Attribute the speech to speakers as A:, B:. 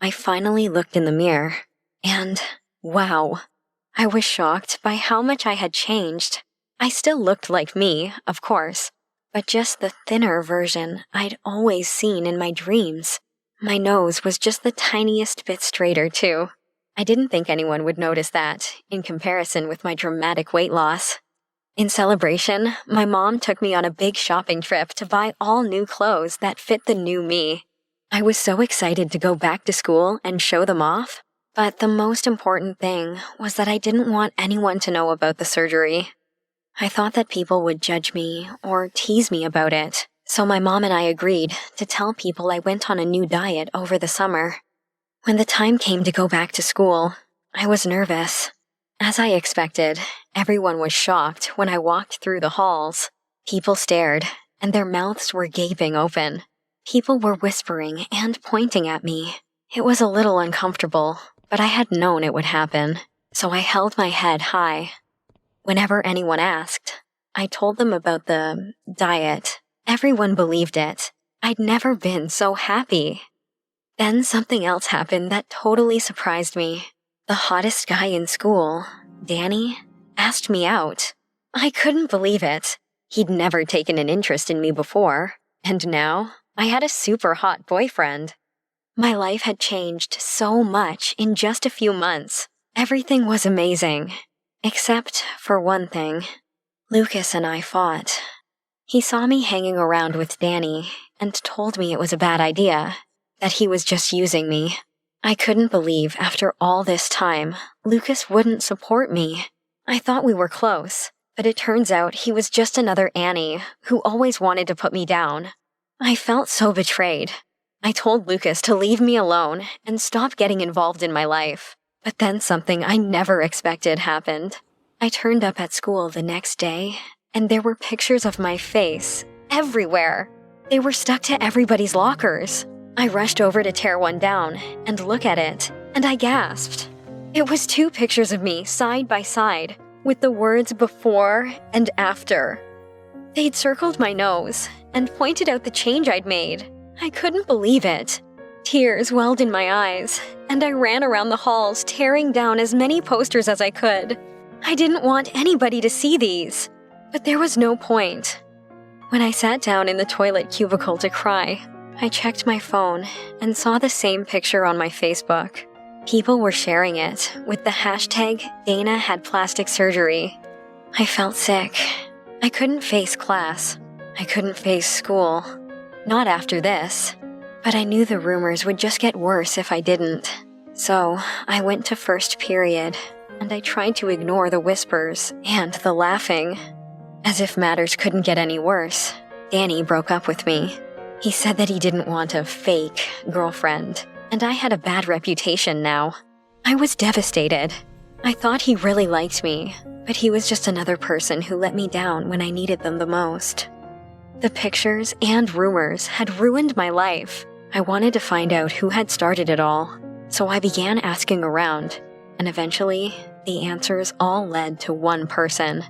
A: I finally looked in the mirror, and wow, I was shocked by how much I had changed. I still looked like me, of course, but just the thinner version I'd always seen in my dreams. My nose was just the tiniest bit straighter, too. I didn't think anyone would notice that, in comparison with my dramatic weight loss. In celebration, my mom took me on a big shopping trip to buy all new clothes that fit the new me. I was so excited to go back to school and show them off, but the most important thing was that I didn't want anyone to know about the surgery. I thought that people would judge me or tease me about it, so my mom and I agreed to tell people I went on a new diet over the summer. When the time came to go back to school, I was nervous. As I expected, everyone was shocked when I walked through the halls. People stared, and their mouths were gaping open. People were whispering and pointing at me. It was a little uncomfortable, but I had known it would happen, so I held my head high. Whenever anyone asked, I told them about the diet. Everyone believed it. I'd never been so happy. Then something else happened that totally surprised me. The hottest guy in school, Danny, asked me out. I couldn't believe it. He'd never taken an interest in me before, and now I had a super hot boyfriend. My life had changed so much in just a few months. Everything was amazing. Except for one thing. Lucas and I fought. He saw me hanging around with Danny and told me it was a bad idea, that he was just using me. I couldn't believe after all this time, Lucas wouldn't support me. I thought we were close, but it turns out he was just another Annie who always wanted to put me down. I felt so betrayed. I told Lucas to leave me alone and stop getting involved in my life. But then something I never expected happened. I turned up at school the next day, and there were pictures of my face everywhere. They were stuck to everybody's lockers. I rushed over to tear one down and look at it, and I gasped. It was 2 pictures of me side by side, with the words before and after. They'd circled my nose and pointed out the change I'd made. I couldn't believe it. Tears welled in my eyes, and I ran around the halls tearing down as many posters as I could. I didn't want anybody to see these, but there was no point. When I sat down in the toilet cubicle to cry, I checked my phone and saw the same picture on my Facebook. People were sharing it with the hashtag Dana had plastic surgery. I felt sick. I couldn't face class. I couldn't face school. Not after this. But I knew the rumors would just get worse if I didn't. So I went to first period, and I tried to ignore the whispers and the laughing. As if matters couldn't get any worse, Danny broke up with me. He said that he didn't want a fake girlfriend, and I had a bad reputation now. I was devastated. I thought he really liked me, but he was just another person who let me down when I needed them the most. The pictures and rumors had ruined my life. I wanted to find out who had started it all, so I began asking around, and eventually, the answers all led to one person.